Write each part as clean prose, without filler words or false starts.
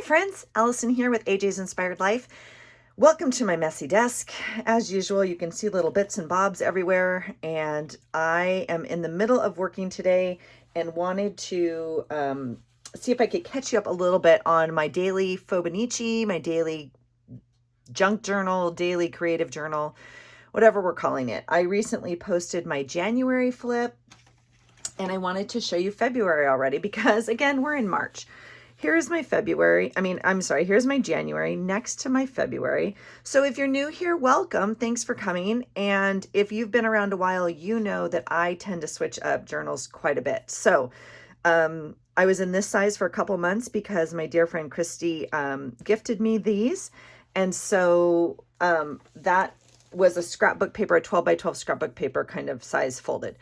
Hi friends, Allison here with AJ's Inspired Life. Welcome to my messy desk. As usual, you can see little bits and bobs everywhere, and I am in the middle of working today and wanted to see if I could catch you up a little bit on my daily fauxbonichi, my daily junk journal, daily creative journal, whatever we're calling it. I recently posted my January flip, and I wanted to show you February already because, again, we're in March. Here's my here's my January next to my February. So if you're new here, welcome. Thanks for coming. And if you've been around a while, you know that I tend to switch up journals quite a bit. So I was in this size for a couple months because my dear friend Christy gifted me these. And so that was a scrapbook paper, a 12 by 12 scrapbook paper kind of size folded.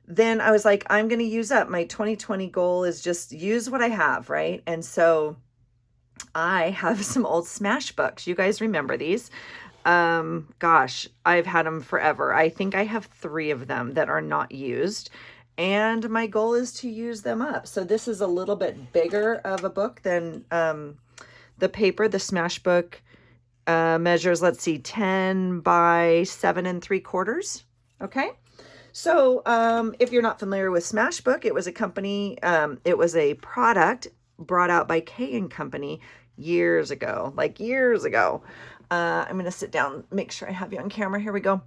Then I was like, I'm going to use up my 2020 goal is just use what I have, right? And so I have some old Smash books. You guys remember these? Gosh, I've had them forever. I think I have 3 of them that are not used, and my goal is to use them up. So this is a little bit bigger of a book than the paper. The Smash book measures, let's see, 10 by 7 3/4. Okay. So if you're not familiar with Smashbook, it was a company, it was a product brought out by K & Company years ago, like years ago. I'm going to sit down, make sure I have you on camera. Here we go.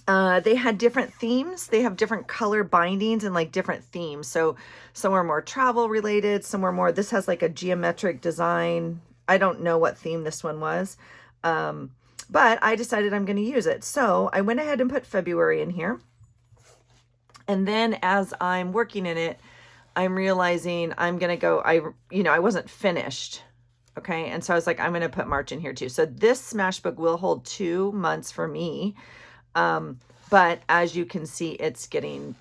They had different themes. They have different color bindings and like different themes. So some were more travel related, some were more, this has like a geometric design. I don't know what theme this one was. But I decided I'm going to use it. So I went ahead and put February in here. And then as I'm working in it, I'm realizing I'm going to go, I wasn't finished. Okay. And so I was like, I'm going to put March in here too. So this Smash book will hold 2 months for me. But as you can see, it's getting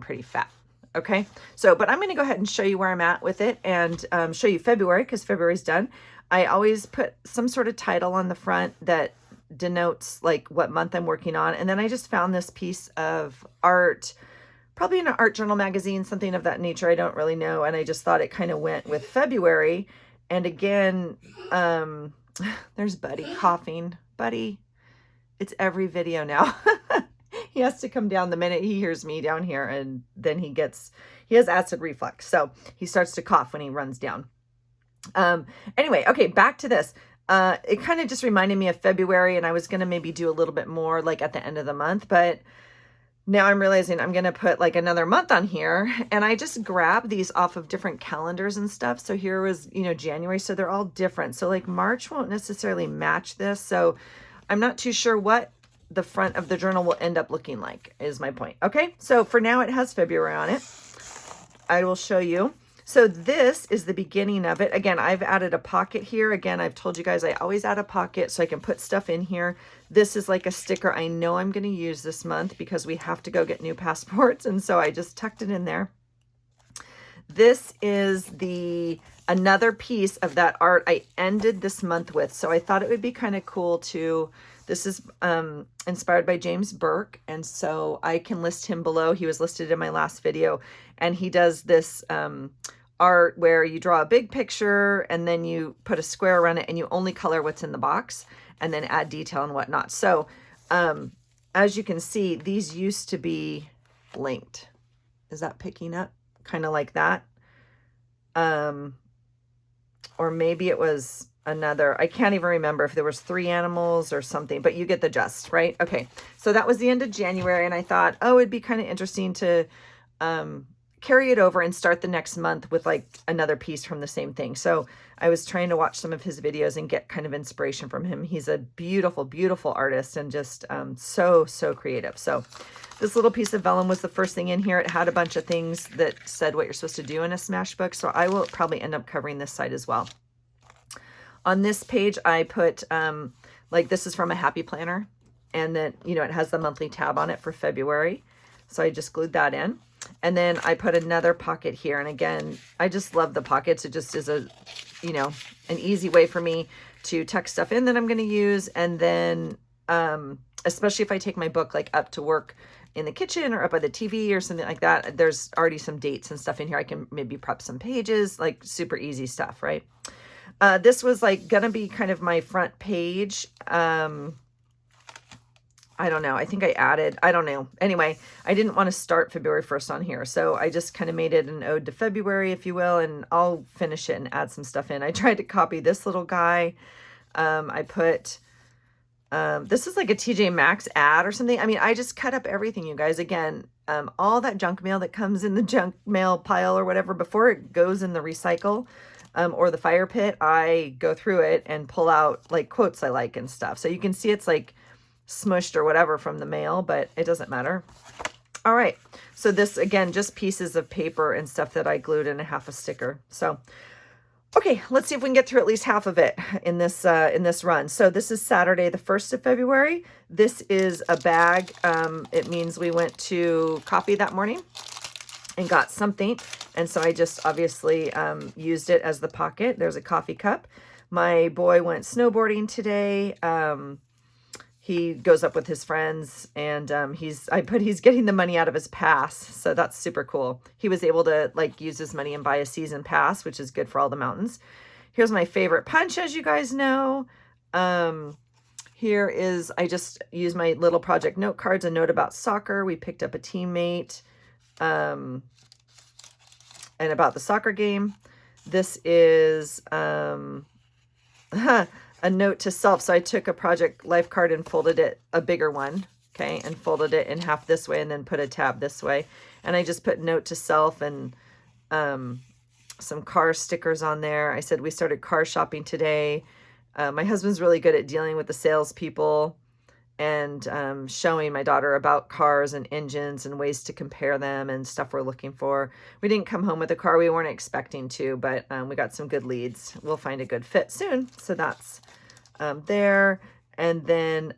pretty fat. Okay. So, but I'm going to go ahead and show you where I'm at with it and show you February because February's done. I always put some sort of title on the front that denotes like what month I'm working on. And then I just found this piece of art, probably in an art journal magazine, something of that nature. I don't really know. And I just thought it kind of went with February. And again, there's Buddy coughing. Buddy, it's every video now. He has to come down the minute he hears me down here, and then he has acid reflux. So he starts to cough when he runs down. Anyway, okay, back to this. It kind of just reminded me of February, and I was going to maybe do a little bit more like at the end of the month, but now I'm realizing I'm going to put like another month on here, and I just grabbed these off of different calendars and stuff. So here was, January, so they're all different. So like March won't necessarily match this. So I'm not too sure what the front of the journal will end up looking like is my point. Okay. So for now it has February on it. I will show you. So this is the beginning of it. Again, I've added a pocket here. Again, I've told you guys I always add a pocket so I can put stuff in here. This is like a sticker I know I'm going to use this month because we have to go get new passports. And so I just tucked it in there. This is another piece of that art I ended this month with. So I thought it would be kind of cool to, this is inspired by James Burke. And so I can list him below. He was listed in my last video, and he does this art where you draw a big picture and then you put a square around it and you only color what's in the box and then add detail and whatnot. So as you can see, these used to be linked. Is that picking up? Kind of like that. Or maybe it was another, I can't even remember if there was 3 animals or something, but you get the gist, right? Okay. So that was the end of January. And I thought, oh, it'd be kind of interesting to, carry it over and start the next month with like another piece from the same thing. So I was trying to watch some of his videos and get kind of inspiration from him. He's a beautiful, beautiful artist and just so creative. So this little piece of vellum was the first thing in here. It had a bunch of things that said what you're supposed to do in a Smash book. So I will probably end up covering this side as well. On this page, I put like this is from a happy planner, and then, it has the monthly tab on it for February. So I just glued that in. And then I put another pocket here. And again, I just love the pockets. It just is an easy way for me to tuck stuff in that I'm going to use. And then, especially if I take my book like up to work in the kitchen or up by the TV or something like that, there's already some dates and stuff in here. I can maybe prep some pages, like super easy stuff, right? This was like gonna be kind of my front page. I don't know. I think I added, I don't know. Anyway, I didn't want to start February 1st on here. So I just kind of made it an ode to February, if you will, and I'll finish it and add some stuff in. I tried to copy this little guy. I put, this is like a TJ Maxx ad or something. I mean, I just cut up everything, you guys. Again, all that junk mail that comes in the junk mail pile or whatever, before it goes in the recycle, or the fire pit, I go through it and pull out like quotes I like and stuff. So you can see it's like smushed or whatever from the mail, but it doesn't matter. All right. So this, again, just pieces of paper and stuff that I glued in a half a sticker. So, okay, let's see if we can get through at least half of it in this run. So this is Saturday, the 1st of February. This is a bag. It means we went to coffee that morning and got something. And so I just obviously used it as the pocket. There's a coffee cup. My boy went snowboarding today. He goes up with his friends, and he's getting the money out of his pass. So that's super cool. He was able to like use his money and buy a season pass, which is good for all the mountains. Here's my favorite punch, as you guys know. Here is, I just used my little project note cards, a note about soccer. We picked up a teammate, and about the soccer game. This is, a note to self. So I took a project life card and folded it, a bigger one, okay, and folded it in half this way and then put a tab this way. And I just put note to self and some car stickers on there. I said we started car shopping today. My husband's really good at dealing with the salespeople and showing my daughter about cars and engines and ways to compare them and stuff we're looking for. We didn't come home with a car. We weren't expecting to, but we got some good leads. We'll find a good fit soon. So that's there. And then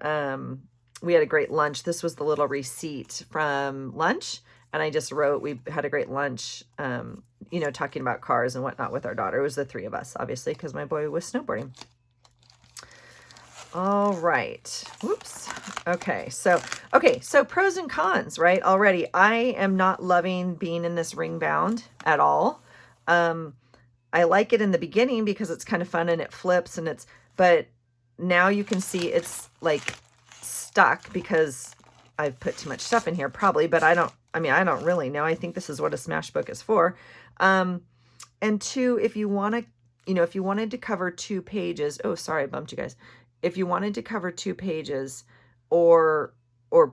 we had a great lunch. This was the little receipt from lunch. And I just wrote, we had a great lunch, you know, talking about cars and whatnot with our daughter. It was the three of us, obviously, because my boy was snowboarding. All right. Whoops. Okay. So pros and cons, right? Already, I am not loving being in this ring bound at all. I like it in the beginning because it's kind of fun and it flips and but now you can see it's like stuck because I've put too much stuff in here probably, but I don't really know. I think this is what a smash book is for. And two, if you want to, you know, if you wanted to cover 2 pages, oh, sorry, I bumped you guys. If you wanted to cover 2 pages or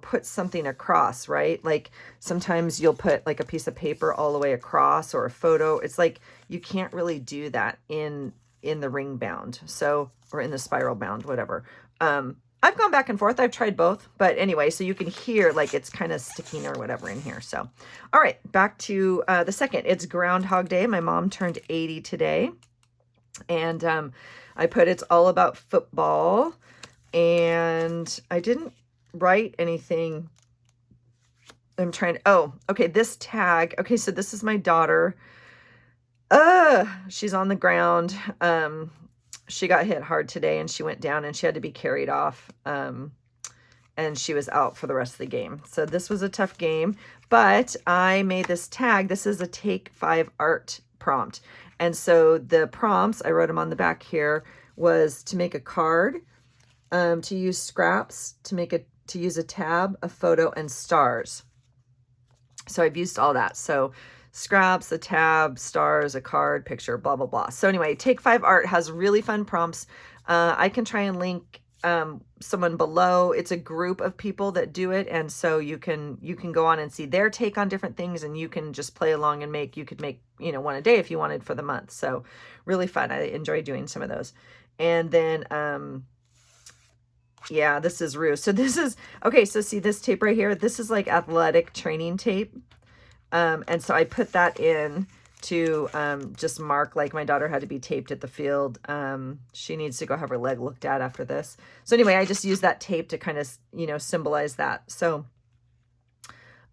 put something across, right? Like sometimes you'll put like a piece of paper all the way across or a photo. It's like you can't really do that in the ring bound. So, or in the spiral bound, whatever. I've gone back and forth. I've tried both, but anyway, so you can hear like it's kind of sticking or whatever in here. So, all right, back to the second. It's Groundhog Day. My mom turned 80 today. And I put it's all about football, and I didn't write anything. I'm trying to, oh, okay, this tag. Okay, so this is my daughter. She's on the ground. She got hit hard today and she went down and she had to be carried off. And she was out for the rest of the game. So this was a tough game, but I made this tag. This is a Take 5 art prompt. And so the prompts, I wrote them on the back here, was to make a card, to use scraps, to use a tab, a photo, and stars. So I've used all that. So scraps, a tab, stars, a card, picture, blah, blah, blah. So anyway, Take 5 Art has really fun prompts. I can try and link someone below. It's a group of people that do it, and so you can go on and see their take on different things, and you can just play along and you could make, you know, one a day if you wanted for the month. So really fun. I enjoy doing some of those. And then yeah, this is Rue. So this is okay. So see this tape right here, this is like athletic training tape, and so I put that in to just mark, like my daughter had to be taped at the field. She needs to go have her leg looked at after this. So anyway, I just used that tape to kind of, you know, symbolize that. So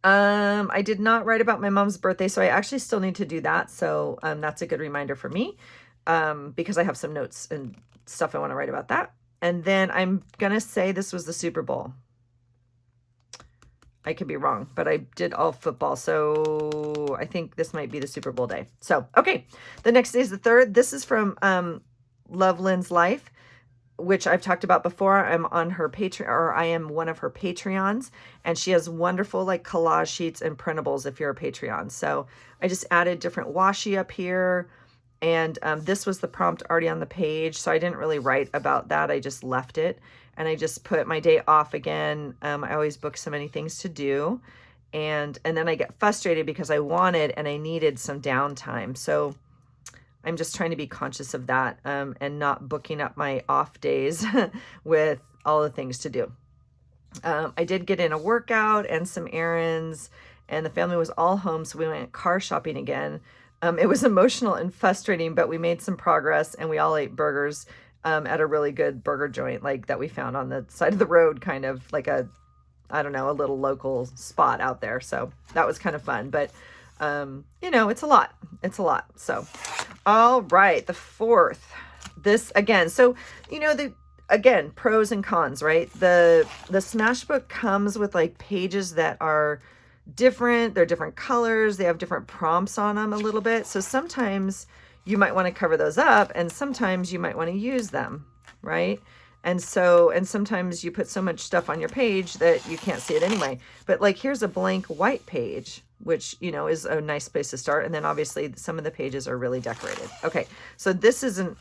I did not write about my mom's birthday, so I actually still need to do that. So that's a good reminder for me, because I have some notes and stuff I want to write about that. And then I'm going to say this was the Super Bowl. I could be wrong, but I did all football. So I think this might be the Super Bowl day. So, okay. The next day is the 3rd. This is from Love Lynn's Life, which I've talked about before. I'm on her Patreon, or I am one of her Patreons, and she has wonderful like collage sheets and printables if you're a Patreon. So I just added different washi up here, and this was the prompt already on the page, so I didn't really write about that. I just left it, and I just put my day off again. I always book so many things to do, and then I get frustrated because I wanted and I needed some downtime. So I'm just trying to be conscious of that, and not booking up my off days with all the things to do. I did get in a workout and some errands, and the family was all home, so we went car shopping again. It was emotional and frustrating, but we made some progress, and we all ate burgers at a really good burger joint like that we found on the side of the road, kind of like a, I don't know, a little local spot out there. So that was kind of fun, but you know, it's a lot. It's a lot. So, all right, the 4th, this again. So, you know, again, pros and cons, right? The Smash Book comes with like pages that are different. They're different colors. They have different prompts on them a little bit. So sometimes you might want to cover those up, and sometimes you might want to use them, right? And sometimes you put so much stuff on your page that you can't see it anyway. But like, here's a blank white page, which, you know, is a nice place to start. And then obviously some of the pages are really decorated. Okay, so this isn't,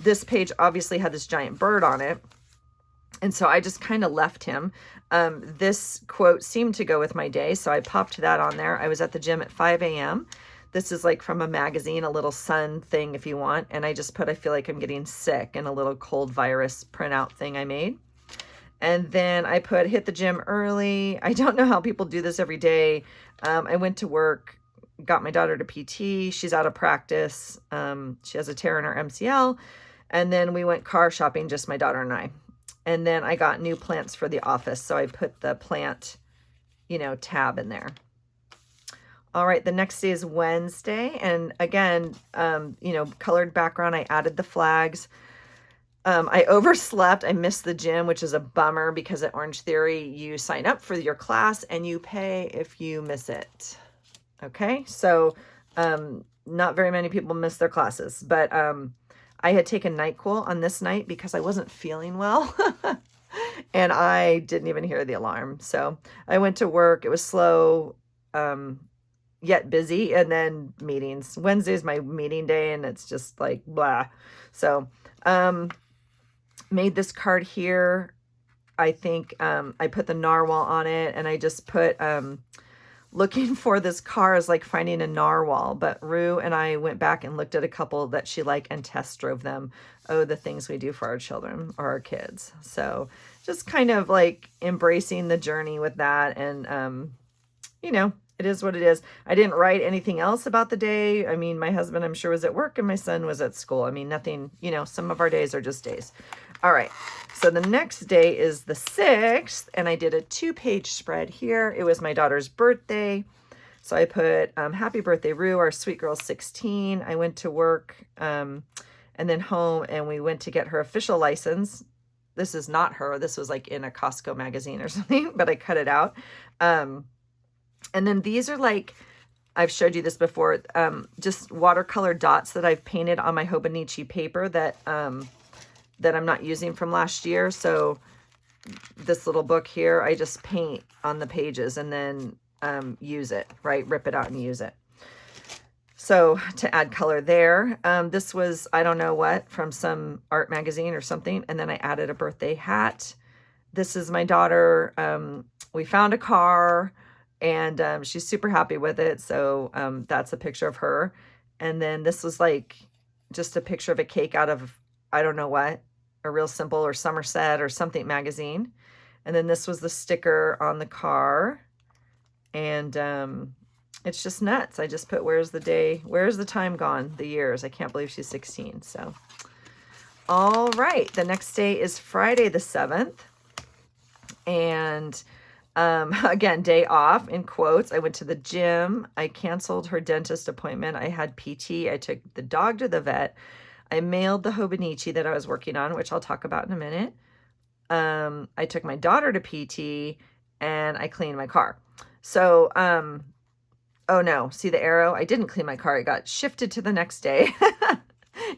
this page obviously had this giant bird on it, and so I just kind of left him. This quote seemed to go with my day, so I popped that on there. I was at the gym at 5 a.m. This is like from a magazine, a little sun thing if you want. And I just put, I feel like I'm getting sick, and a little cold virus printout thing I made. And then I put, hit the gym early. I don't know how people do this every day. I went to work, got my daughter to PT. She's out of practice. She has a tear in her MCL. And then we went car shopping, just my daughter and I. And then I got new plants for the office, so I put the plant, you know, tab in there. All right, the next day is Wednesday, and again, you know, colored background. I added the flags. I overslept. I missed the gym, which is a bummer, because at Orange Theory, you sign up for your class and you pay if you miss it. Okay, so not very many people miss their classes, but I had taken NyQuil on this night because I wasn't feeling well. And I didn't even hear the alarm. So I went to work. It was slow, yet busy, and then meetings. Wednesday's my meeting day, and it's just like blah. So made this card here. I think I put the narwhal on it, and I just put looking for this car is like finding a narwhal. But Rue and I went back and looked at a couple that she liked and test drove them. Oh, the things we do for our children or our kids. So just kind of like embracing the journey with that. And you know, it is what it is. I didn't write anything else about the day. I mean, my husband, I'm sure, was at work, and my son was at school. I mean, nothing, you know, some of our days are just days. All right. So the next day is the 6th, and I did a 2-page spread here. It was my daughter's birthday. So I put, happy birthday, Rue, our sweet girl, 16. I went to work and then home, and we went to get her official license. This is not her. This was like in a Costco magazine or something, but I cut it out. And then these are like, I've showed you this before, just watercolor dots that I've painted on my fauxbonichi paper that that I'm not using from last year. So this little book here, I just paint on the pages and then use it, right? Rip it out and use it. So to add color there, this was, I don't know what, from some art magazine or something. And then I added a birthday hat. This is my daughter. We found a car, and she's super happy with it. So that's a picture of her. And then this was like just a picture of a cake out of, I don't know what, a Real Simple or Somerset or something magazine. And then this was the sticker on the car. And it's just nuts. I just put, where's the day, where's the time gone, the years. I can't believe she's 16. So, all right. The next day is Friday the 7th. And again, day off in quotes. I went to the gym. I canceled her dentist appointment. I had PT. I took the dog to the vet. I mailed the fauxbonichi that I was working on, which I'll talk about in a minute. I took my daughter to PT, and I cleaned my car. So, oh no, see the arrow? I didn't clean my car. It got shifted to the next day.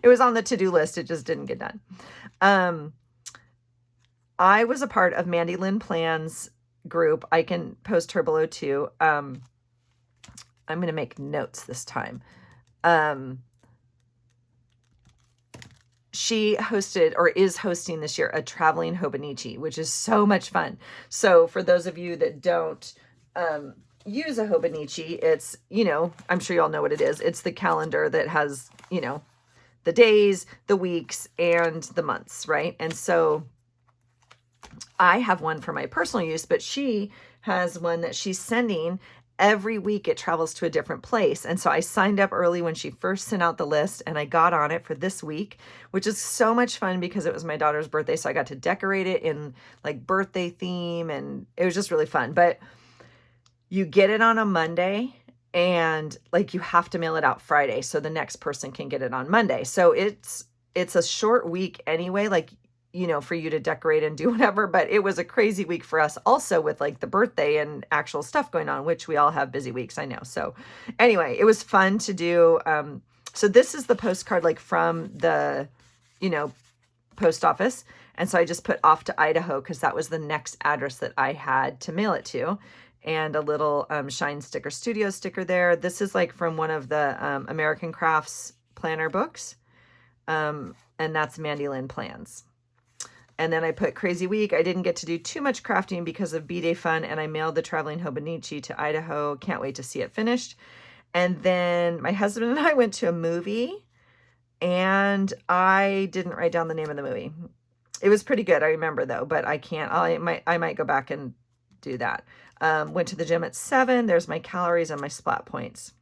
It was on the to-do list. It just didn't get done. I was a part of Mandy Lynn Plans group. I can post her below too. I'm going to make notes this time. She hosted or is hosting this year a traveling fauxbonichi, which is so much fun. So for those of you that don't use a fauxbonichi, it's, I'm sure you all know what it is. It's the calendar that has, the days, the weeks, and the months, right? And so I have one for my personal use, but she has one that she's sending every week. It travels to a different place. And so I signed up early when she first sent out the list, and I got on it for this week, which is so much fun because it was my daughter's birthday. So I got to decorate it in like birthday theme, and it was just really fun. But you get it on a Monday, and like you have to mail it out Friday so the next person can get it on Monday. So it's a short week anyway, like, for you to decorate and do whatever, but it was a crazy week for us also with like the birthday and actual stuff going on, which we all have busy weeks, I know. So anyway, it was fun to do. So this is the postcard like from the, post office. And so I just put off to Idaho because that was the next address that I had to mail it to. And a little Shine Sticker Studio sticker there. This is like from one of the American Crafts planner books. And that's Mandy Lynn Plans. And then I put Crazy Week. I didn't get to do too much crafting because of B-Day fun, and I mailed the traveling fauxbonichi to Idaho. Can't wait to see it finished. And then my husband and I went to a movie, and I didn't write down the name of the movie. It was pretty good, I remember though, but I can't. I might go back and do that. Went to the gym at 7. There's my calories and my splat points.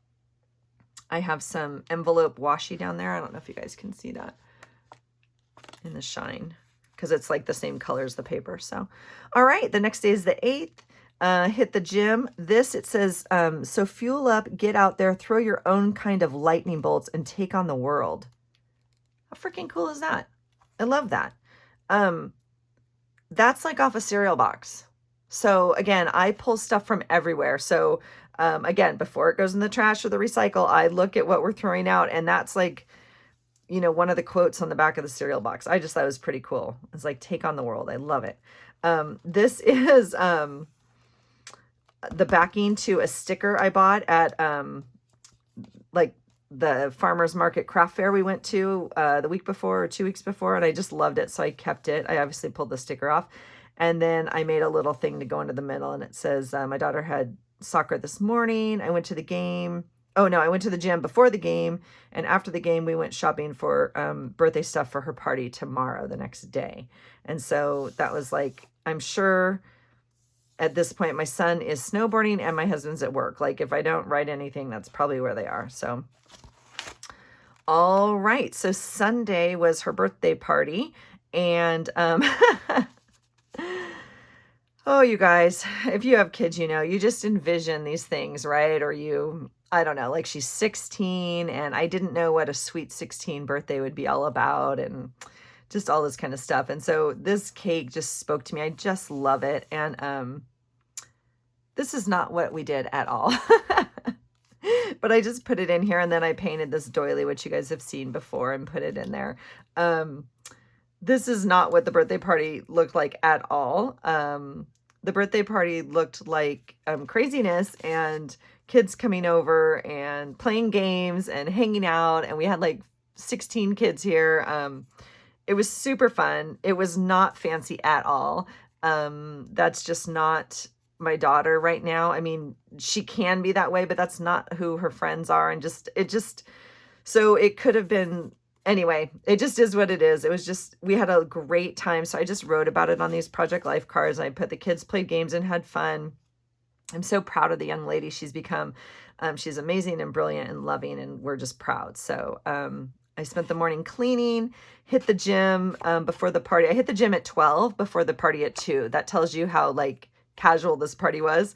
I have some envelope washi down there. I don't know if you guys can see that in the shine, because it's like the same color as the paper. So, all right, the next day is the 8th. Hit the gym. It says, so fuel up, get out there, throw your own kind of lightning bolts, and take on the world. How freaking cool is that? I love that. That's like off a cereal box. So again, I pull stuff from everywhere. So again, before it goes in the trash or the recycle, I look at what we're throwing out, and that's like, one of the quotes on the back of the cereal box. I just thought it was pretty cool. It's like, take on the world. I love it. This is the backing to a sticker I bought at like the farmer's market craft fair we went to the week before or 2 weeks before, and I just loved it. So I kept it. I obviously pulled the sticker off, and then I made a little thing to go into the middle, and it says, my daughter had soccer this morning. I went to the game. Oh no, I went to the gym before the game, and after the game we went shopping for birthday stuff for her party tomorrow, the next day. And so that was like, I'm sure at this point my son is snowboarding and my husband's at work. Like if I don't write anything, that's probably where they are. So all right, so Sunday was her birthday party, and oh, you guys, if you have kids, you just envision these things, right? Or I don't know, like she's 16, and I didn't know what a sweet 16 birthday would be all about, and just all this kind of stuff. And so this cake just spoke to me. I just love it. And this is not what we did at all. But I just put it in here, and then I painted this doily, which you guys have seen before, and put it in there. This is not what the birthday party looked like at all. The birthday party looked like craziness and kids coming over and playing games and hanging out. And we had like 16 kids here. It was super fun. It was not fancy at all. That's just not my daughter right now. I mean, she can be that way, but that's not who her friends are. And so it could have been, anyway, it just is what it is. It was just, we had a great time. So I just wrote about it on these Project Life cards. I put the kids played games and had fun. I'm so proud of the young lady she's become. She's amazing and brilliant and loving, and we're just proud. So I spent the morning cleaning, hit the gym before the party. I hit the gym at 12, before the party at 2. That tells you how like casual this party was.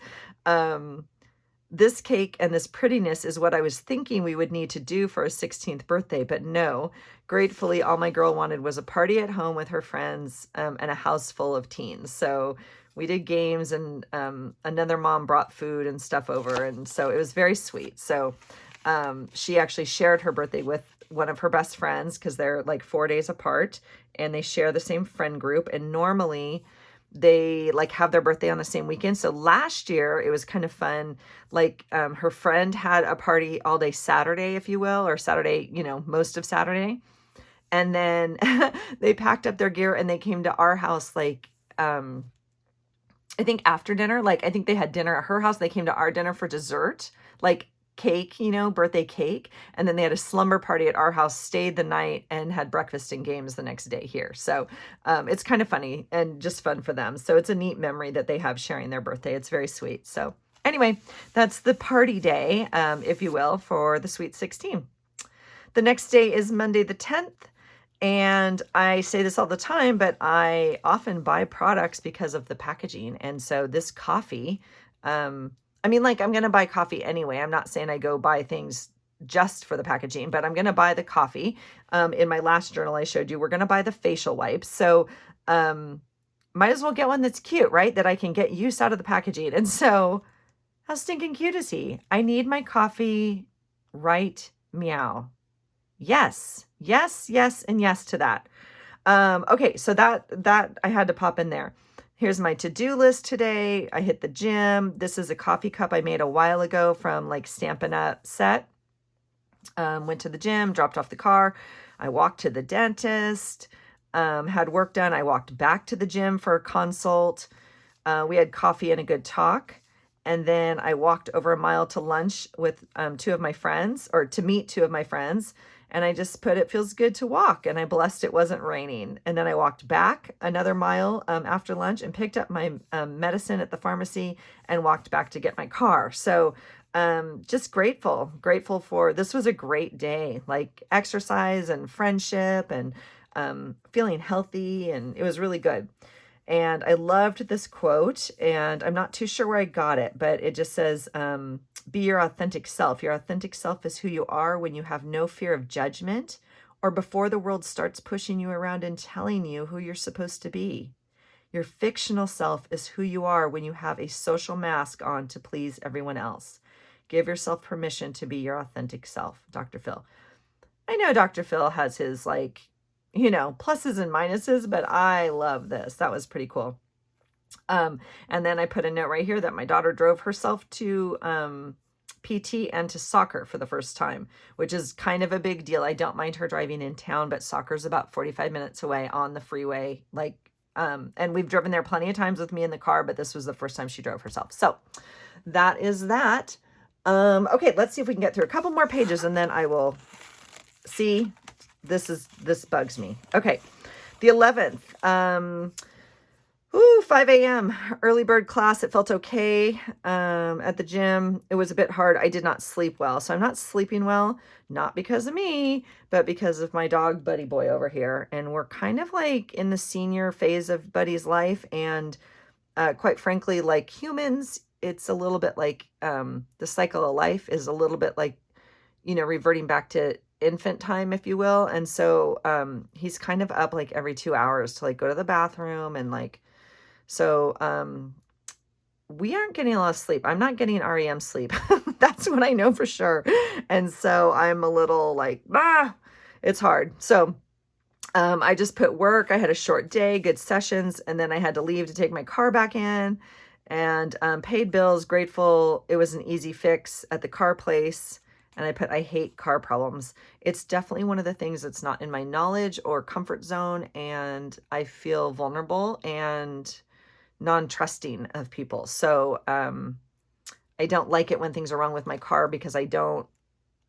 This cake and this prettiness is what I was thinking we would need to do for a 16th birthday, but no. Gratefully, all my girl wanted was a party at home with her friends and a house full of teens. So we did games, and another mom brought food and stuff over, and so it was very sweet. So she actually shared her birthday with one of her best friends because they're like 4 days apart and they share the same friend group. And normally they like have their birthday on the same weekend. So last year it was kind of fun. Like her friend had a party all day Saturday, if you will, or Saturday, most of Saturday. And then they packed up their gear and they came to our house like I think after dinner, like I think they had dinner at her house. They came to our dinner for dessert, like cake, birthday cake. And then they had a slumber party at our house, stayed the night and had breakfast and games the next day here. So it's kind of funny and just fun for them. So it's a neat memory that they have sharing their birthday. It's very sweet. So anyway, that's the party day, if you will, for the Sweet 16. The next day is Monday the 10th. And I say this all the time, but I often buy products because of the packaging. And so this coffee, I'm going to buy coffee anyway. I'm not saying I go buy things just for the packaging, but I'm going to buy the coffee. In my last journal I showed you, we're going to buy the facial wipes. So might as well get one that's cute, right? That I can get use out of the packaging. And so how stinking cute is he? I need my coffee right meow. Yes, yes, yes, and yes to that. Okay, so that I had to pop in there. Here's my to-do list today. I hit the gym. This is a coffee cup I made a while ago from like Stampin' Up set. Went to the gym, dropped off the car. I walked to the dentist, had work done. I walked back to the gym for a consult. We had coffee and a good talk. And then I walked over a mile to lunch with two of my friends, or to meet two of my friends. And I just put, it feels good to walk. And I blessed it wasn't raining. And then I walked back another mile after lunch and picked up my medicine at the pharmacy and walked back to get my car. So just grateful for, this was a great day, like exercise and friendship and feeling healthy. And it was really good. And I loved this quote, and I'm not too sure where I got it, but it just says, be your authentic self. Your authentic self is who you are when you have no fear of judgment or before the world starts pushing you around and telling you who you're supposed to be. Your fictional self is who you are when you have a social mask on to please everyone else. Give yourself permission to be your authentic self, Dr. Phil. I know Dr. Phil has his pluses and minuses, but I love this. That was pretty cool. And then I put a note right here that my daughter drove herself to PT and to soccer for the first time, which is kind of a big deal. I don't mind her driving in town, but soccer's about 45 minutes away on the freeway. And we've driven there plenty of times with me in the car, but this was the first time she drove herself. So that is that. Okay, let's see if we can get through a couple more pages and then I will see. This bugs me. Okay. The 11th, 5 a.m. early bird class. It felt okay. At the gym, it was a bit hard. I did not sleep well. So I'm not sleeping well, not because of me, but because of my dog, Buddy Boy, over here. And we're kind of like in the senior phase of Buddy's life. And quite frankly, like humans, it's a little bit like the cycle of life is a little bit like, reverting back to infant time, if you will. And so he's kind of up like every 2 hours to like go to the bathroom and so we aren't getting a lot of sleep. I'm not getting REM sleep. That's what I know for sure. And so I'm a little like, it's hard. So I just put work. I had a short day, good sessions, and then I had to leave to take my car back in and paid bills, grateful. It was an easy fix at the car place. And I put, I hate car problems. It's definitely one of the things that's not in my knowledge or comfort zone. And I feel vulnerable and non-trusting of people. So I don't like it when things are wrong with my car because I don't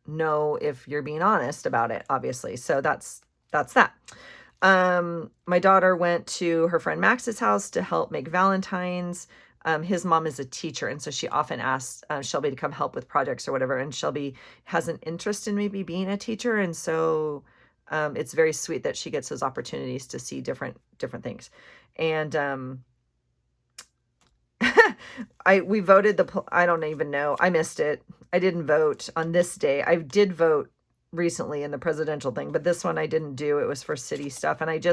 know if you're being honest about it, obviously. So that's that. My daughter went to her friend Max's house to help make Valentine's. His mom is a teacher, and so she often asks Shelby to come help with projects or whatever, and Shelby has an interest in maybe being a teacher, and so it's very sweet that she gets those opportunities to see different things. And we voted I don't even know. I missed it. I didn't vote on this day. I did vote recently in the presidential thing, but this one I didn't do. It was for city stuff. And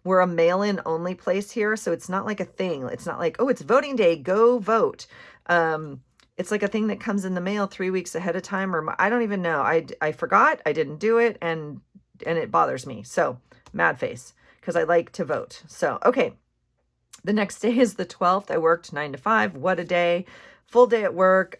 we're a mail-in only place here. So it's not like a thing. It's not like, oh, it's voting day, go vote. it's like a thing that comes in the mail 3 weeks ahead of time, or I don't even know. I forgot, I didn't do it, and it bothers me. So mad face, because I like to vote. So, okay. The next day is the 12th. I worked 9 to 5. What a day. Full day at work.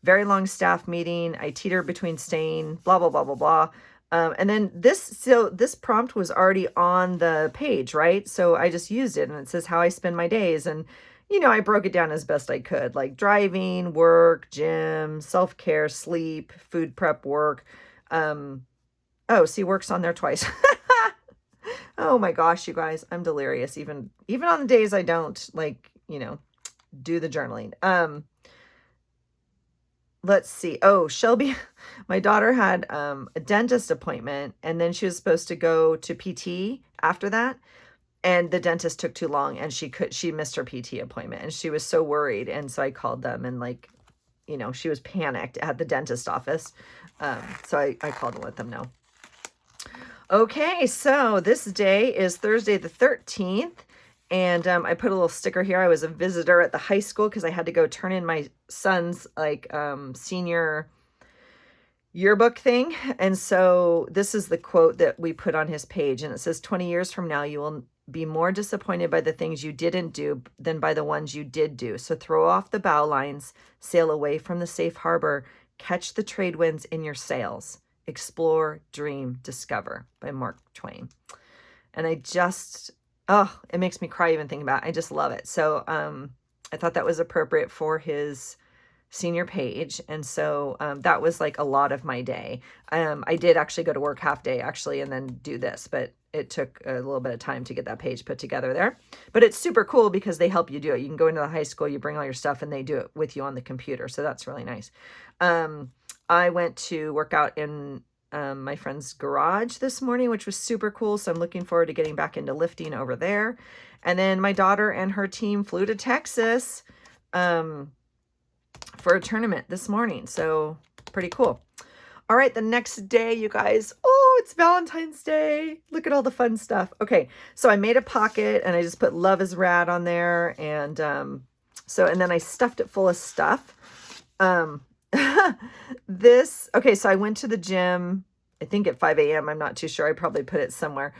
Very long staff meeting. I teeter between staying, blah, blah, blah, blah, blah. And then this prompt was already on the page, right? So I just used it, and it says how I spend my days. And, I broke it down as best I could, like driving, work, gym, self-care, sleep, food prep, work. Oh, see, work's on there twice. Oh my gosh, you guys, I'm delirious. Even on the days I don't do the journaling. Let's see. Oh, Shelby, my daughter had a dentist appointment, and then she was supposed to go to PT after that. And the dentist took too long, and she missed her PT appointment, and she was so worried. And so I called them, and she was panicked at the dentist office. So I called to let them know. Okay, so this day is Thursday the 13th, and I put a little sticker here. I was a visitor at the high school because I had to go turn in my son's senior yearbook thing. And so this is the quote that we put on his page, and it says, 20 years from now, you will be more disappointed by the things you didn't do than by the ones you did do. So throw off the bow lines, sail away from the safe harbor, catch the trade winds in your sails. Explore, Dream, Discover by Mark Twain. And it makes me cry even thinking about it. I just love it. So I thought that was appropriate for his senior page. And so that was like a lot of my day. I did actually go to work half day actually, and then do this, but it took a little bit of time to get that page put together there. But it's super cool because they help you do it. You can go into the high school, you bring all your stuff, and they do it with you on the computer. So that's really nice. I went to work out in my friend's garage this morning, which was super cool. So I'm looking forward to getting back into lifting over there. And then my daughter and her team flew to Texas for a tournament this morning. So pretty cool. All right, the next day, you guys, it's Valentine's Day. Look at all the fun stuff. Okay, so I made a pocket, and I just put love is rad on there. And and then I stuffed it full of stuff. So I went to the gym, I think at 5 a.m. I'm not too sure. I probably put it somewhere.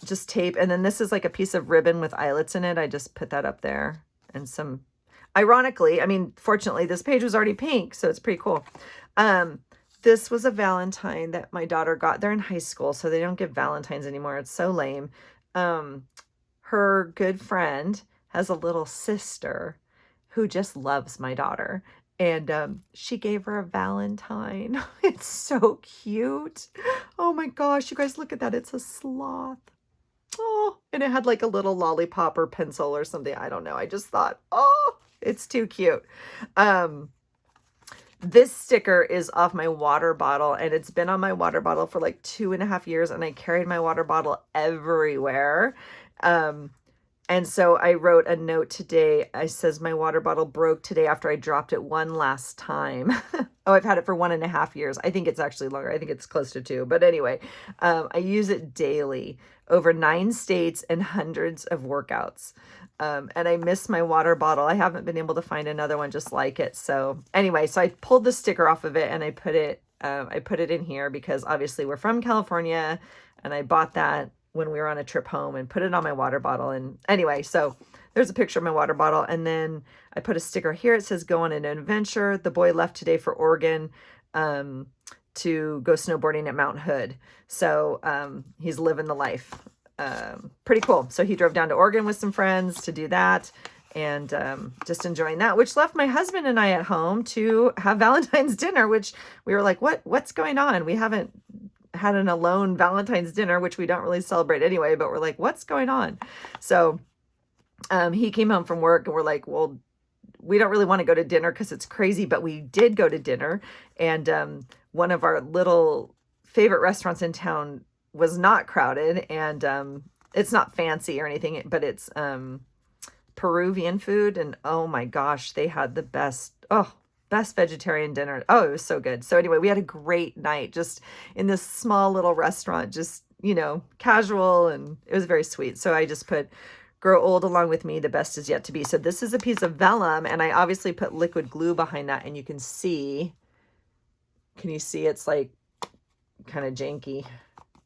Just tape. And then this is like a piece of ribbon with eyelets in it. I just put that up there, and fortunately this page was already pink, so it's pretty cool. This was a Valentine that my daughter got. They're in high school, so they don't give Valentines anymore. It's so lame. Her good friend has a little sister who just loves my daughter. And she gave her a Valentine. It's so cute. Oh my gosh, you guys, look at that. It's a sloth. Oh, and it had like a little lollipop or pencil or something. I don't know. I just thought, it's too cute. This sticker is off my water bottle, and it's been on my water bottle for like 2.5 years, and I carried my water bottle everywhere. And so I wrote a note today. I says, my water bottle broke today after I dropped it one last time. I've had it for 1.5 years. I think it's actually longer. I think it's close to 2. But anyway, I use it daily, over 9 states and hundreds of workouts. And I miss my water bottle. I haven't been able to find another one just like it. So anyway, so I pulled the sticker off of it, and I put it in here because obviously we're from California, and I bought that when we were on a trip home and put it on my water bottle. And anyway, so there's a picture of my water bottle. And then I put a sticker here. It says, go on an adventure. The boy left today for Oregon to go snowboarding at Mount Hood. So he's living the life. Pretty cool. So he drove down to Oregon with some friends to do that, and just enjoying that, which left my husband and I at home to have Valentine's dinner, which we were like, what's going on? We haven't had an alone Valentine's dinner, which we don't really celebrate anyway, but we're like, what's going on? So he came home from work, and we're like, well, we don't really want to go to dinner because it's crazy, but we did go to dinner. And one of our little favorite restaurants in town was not crowded, and it's not fancy or anything, but it's Peruvian food. And oh my gosh, they had the best vegetarian dinner. Oh, it was so good. So anyway, we had a great night just in this small little restaurant, just, casual, and it was very sweet. So I just put grow old along with me. The best is yet to be. So this is a piece of vellum, and I obviously put liquid glue behind that, and you can see, can you see it's like kind of janky,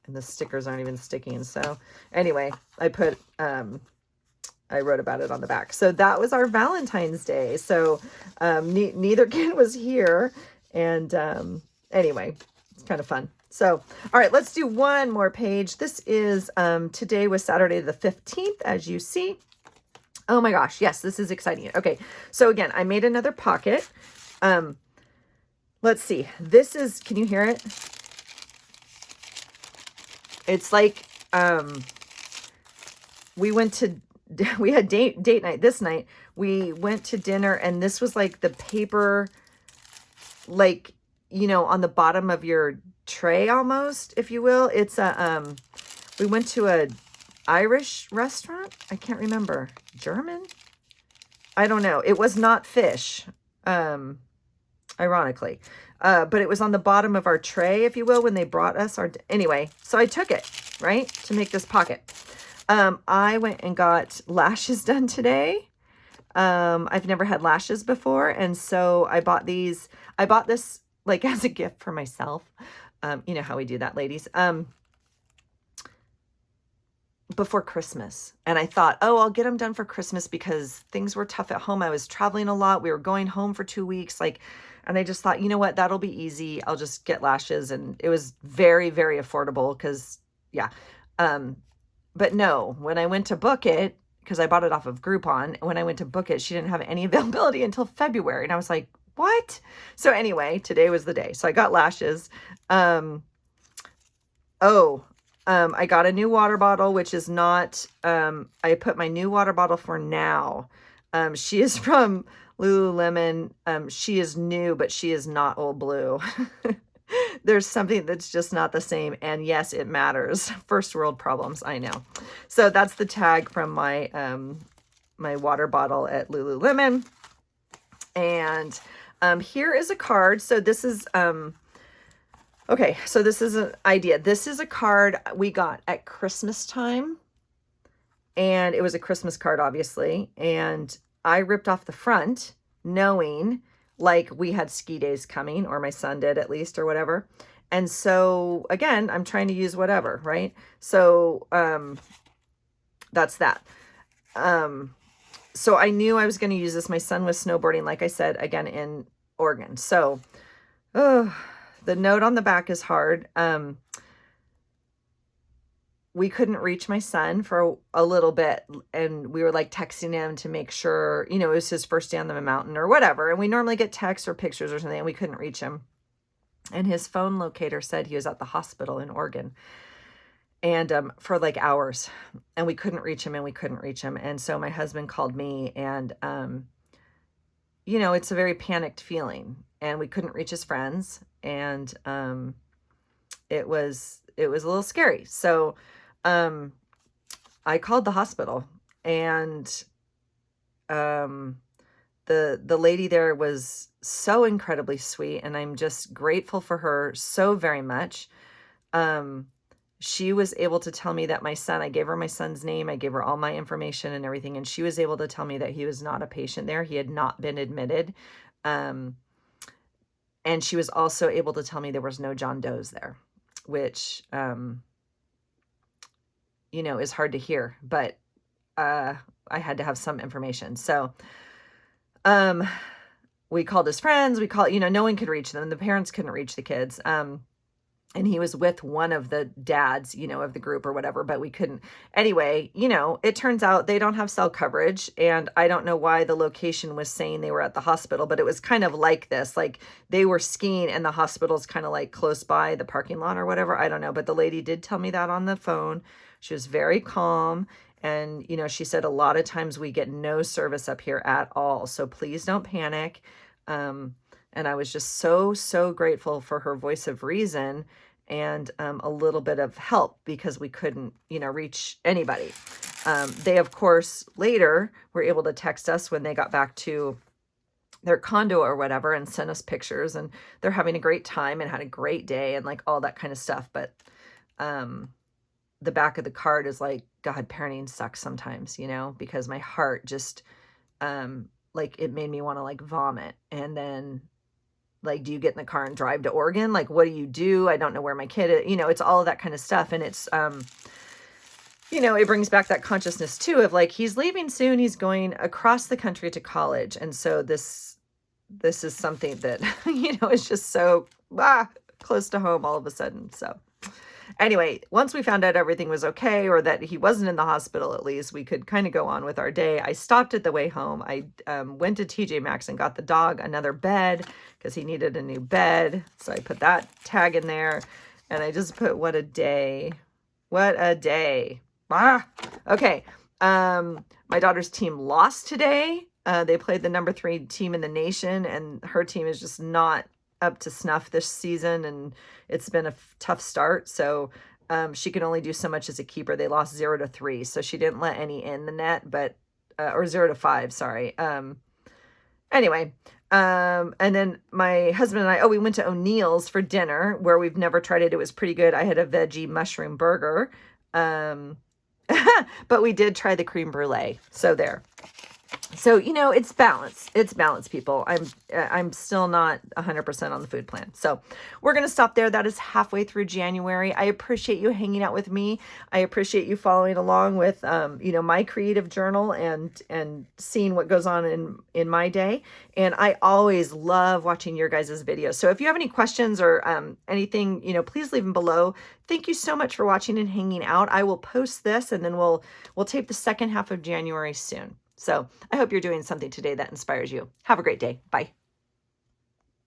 and the stickers aren't even sticking. So anyway, I put, I wrote about it on the back. So that was our Valentine's Day. So neither kid was here. And anyway, it's kind of fun. So, all right, let's do one more page. This is, today was Saturday the 15th, as you see. Oh my gosh, yes, this is exciting. Okay, so again, I made another pocket. Let's see. This is, can you hear it? It's like, we had date night this night. We went to dinner, and this was like the paper, like, you know, on the bottom of your tray almost, if you will. It's a, we went to a Irish restaurant. I can't remember. German? I don't know. It was not fish, ironically. But it was on the bottom of our tray, if you will, when they brought us our, anyway, so I took it, right, to make this pocket. I went and got lashes done today. I've never had lashes before. And so I bought these, I bought this like as a gift for myself. You know how we do that, ladies. Before Christmas. And I thought, oh, I'll get them done for Christmas because things were tough at home. I was traveling a lot. We were going home for 2 weeks. Like, and I just thought, you know what, that'll be easy. I'll just get lashes. And it was very, very affordable because, yeah. But no, when I went to book it, because I bought it off of Groupon, when I went to book it, she didn't have any availability until February. And I was like, what? So anyway, today was the day. So I got lashes. I got a new water bottle, which is not, I put my new water bottle for now. She is from Lululemon. She is new, but she is not old blue. There's something that's just not the same. And yes, it matters. First world problems, I know. So that's the tag from my, my water bottle at Lululemon. And here is a card. So this is, okay, so this is an idea. This is a card we got at Christmas time. And it was a Christmas card, obviously. And I ripped off the front knowing like we had ski days coming, or my son did at least, or whatever. And so again, I'm trying to use whatever, right? So that's that. So I knew I was going to use this. My son was snowboarding, like I said, again, in Oregon. So the note on the back is hard. We couldn't reach my son for a little bit, and we were like texting him to make sure, you know, it was his first day on the mountain or whatever. And we normally get texts or pictures or something, and we couldn't reach him. And his phone locator said he was at the hospital in Oregon, and for like hours, and we couldn't reach him, and we couldn't reach him. And so my husband called me, and you know, it's a very panicked feeling, and we couldn't reach his friends, and it was a little scary. So I called the hospital, and the lady there was so incredibly sweet, and I'm just grateful for her so very much. She was able to tell me that my son, I gave her my son's name, I gave her all my information and everything, and she was able to tell me that he was not a patient there. He had not been admitted. And she was also able to tell me there was no John Doe's there, which, you know, is hard to hear, but I had to have some information. So we called his friends. We called, you know, no one could reach them. The parents couldn't reach the kids. And he was with one of the dads, you know, of the group or whatever, but we couldn't. Anyway, you know, it turns out they don't have cell coverage, and I don't know why the location was saying they were at the hospital, but it was kind of like this, like they were skiing and the hospital's kind of like close by the parking lot or whatever. I don't know, but the lady did tell me that on the phone. She was very calm. And, you know, she said a lot of times we get no service up here at all. So please don't panic. And I was just so, so grateful for her voice of reason and a little bit of help, because we couldn't, you know, reach anybody. They, of course, later were able to text us when they got back to their condo or whatever and sent us pictures, and they're having a great time and had a great day and like all that kind of stuff. But the back of the card is like, God, parenting sucks sometimes, you know, because my heart just, like it made me want to like vomit. And then like, do you get in the car and drive to Oregon? Like, what do you do? I don't know where my kid is, you know, it's all of that kind of stuff. And it's, you know, it brings back that consciousness too of like, he's leaving soon. He's going across the country to college. And so this is something that, you know, is just so close to home all of a sudden. So anyway, once we found out everything was okay, or that he wasn't in the hospital, at least we could kind of go on with our day. I stopped at the way home. I went to TJ Maxx and got the dog another bed because he needed a new bed. So I put that tag in there, and I just put, what a day. What a day. Okay. My daughter's team lost today. They played the number 3 team in the nation, and her team is just not up to snuff this season, and it's been a tough start. So she can only do so much as a keeper. They lost 0-3, so she didn't let any in the net, but or 0-5, sorry. Anyway, and then my husband and I, we went to O'Neill's for dinner, where we've never tried it. It was pretty good. I had a veggie mushroom burger, but we did try the creme brulee. So there. So, you know, it's balance. It's balance, people. I'm still not 100% on the food plan. So we're going to stop there. That is halfway through January. I appreciate you hanging out with me. I appreciate you following along with, you know, my creative journal and seeing what goes on in my day. And I always love watching your guys' videos. So if you have any questions or anything, you know, please leave them below. Thank you so much for watching and hanging out. I will post this, and then we'll tape the second half of January soon. So I hope you're doing something today that inspires you. Have a great day. Bye.